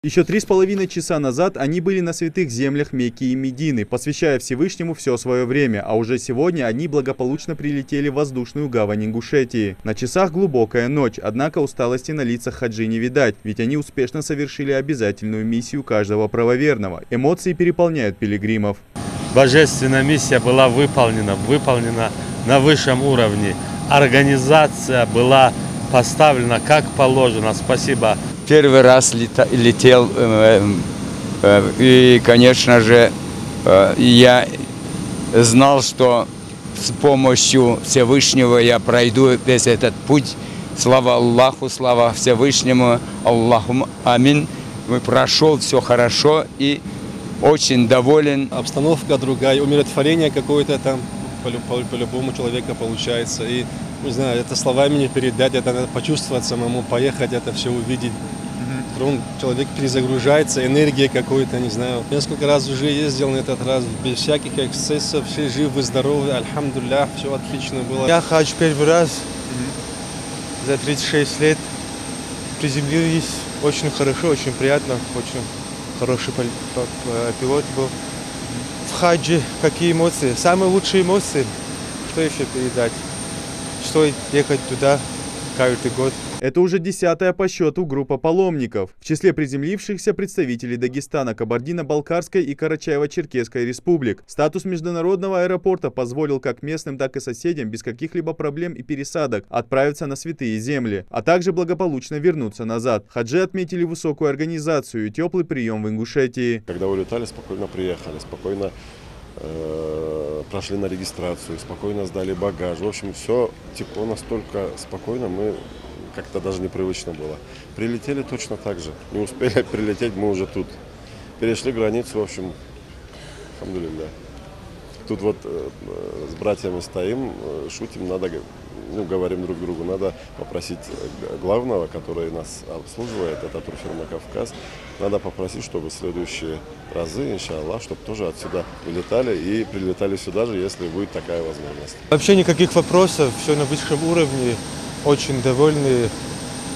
Еще 3,5 часа назад они были на святых землях Мекки и Медины, посвящая Всевышнему все свое время, а уже сегодня они благополучно прилетели в воздушную гавань Ингушетии. На часах глубокая ночь, однако усталости на лицах хаджи не видать, ведь они успешно совершили обязательную миссию каждого правоверного. Эмоции переполняют пилигримов. Божественная миссия была выполнена на высшем уровне. Организация была поставлена как положено. Спасибо. Первый раз летел, и, конечно же, я знал, что с помощью Всевышнего я пройду весь этот путь. Слава Аллаху, слава Всевышнему, Аллаху амин. Прошел все хорошо и очень доволен. Обстановка другая, умиротворение какое-то там по-любому человека получается. И, не знаю, это словами не передать, это надо почувствовать самому, поехать, это все увидеть. Человек перезагружается, энергия какой-то, не знаю. Несколько раз уже ездил на этот раз, без всяких эксцессов, все живы, здоровы, альхамдуллях, все отлично было. Я хадж первый раз за 36 лет. Приземлились очень хорошо, очень приятно, очень хороший пилот был. В хаджи какие эмоции? Самые лучшие эмоции. Что еще передать? Что ехать туда каждый год. Это уже 10-я по счету группа паломников. В числе приземлившихся представители Дагестана, Кабардино-Балкарской и Карачаево-Черкесской республик. Статус международного аэропорта позволил как местным, так и соседям без каких-либо проблем и пересадок отправиться на святые земли, а также благополучно вернуться назад. Хаджи отметили высокую организацию и теплый прием в Ингушетии. Когда улетали, спокойно приехали, спокойно прошли на регистрацию, спокойно сдали багаж. В общем, все текло настолько спокойно, мы как-то даже непривычно было. Прилетели точно так же. Не успели прилететь, мы уже тут. Перешли границу, в общем, алхамдулилля. Тут вот с братьями стоим, шутим, говорим друг другу, надо попросить главного, который нас обслуживает, это турфирма «Кавказ», надо попросить, чтобы в следующие разы, иншаллах, чтобы тоже отсюда вылетали и прилетали сюда же, если будет такая возможность. Вообще никаких вопросов, все на высшем уровне, очень довольны.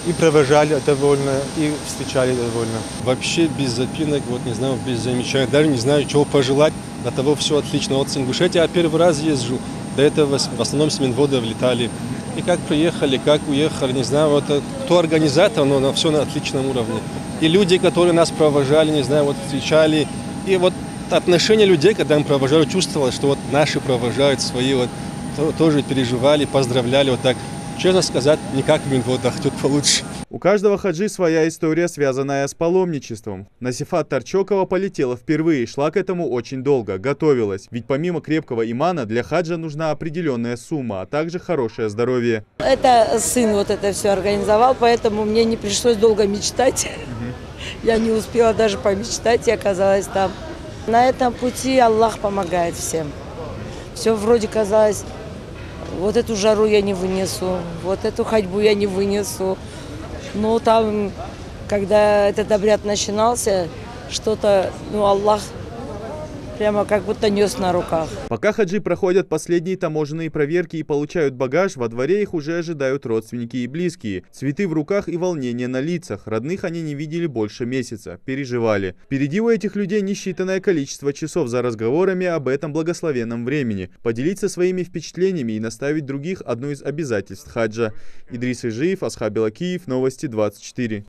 И провожали довольно, и встречали довольно. Вообще без запинок, вот не знаю, без замечаний, даже не знаю, чего пожелать. До того все отлично. Вот с Ингушетии я первый раз езжу. До этого в основном с Минвода влетали. И как приехали, как уехали, не знаю, вот кто организатор, но все на отличном уровне. И люди, которые нас провожали, не знаю, вот встречали. И вот отношение людей, когда мы провожали, чувствовалось, что вот наши провожают свои, вот тоже переживали, поздравляли, вот так. Честно сказать, не как в Минводах, тут получше. У каждого хаджи своя история, связанная с паломничеством. Насифат Тарчокова полетела впервые, шла к этому очень долго, готовилась. Ведь помимо крепкого имана для хаджа нужна определенная сумма, а также хорошее здоровье. Это сын вот это все организовал, поэтому мне не пришлось долго мечтать. Я не успела даже помечтать и оказалась там. На этом пути Аллах помогает всем. Все вроде казалось... Вот эту жару я не вынесу, вот эту ходьбу я не вынесу. Но там, когда этот обряд начинался, что-то, Аллах прямо как будто нес на руках. Пока хаджи проходят последние таможенные проверки и получают багаж, во дворе их уже ожидают родственники и близкие. Цветы в руках и волнение на лицах. Родных они не видели больше месяца, переживали. Впереди у этих людей несчитанное количество часов за разговорами об этом благословенном времени. Поделиться своими впечатлениями и наставить других – одно из обязательств хаджа. Идрис Ижиев, Асхаб Белакиев, Новости 24.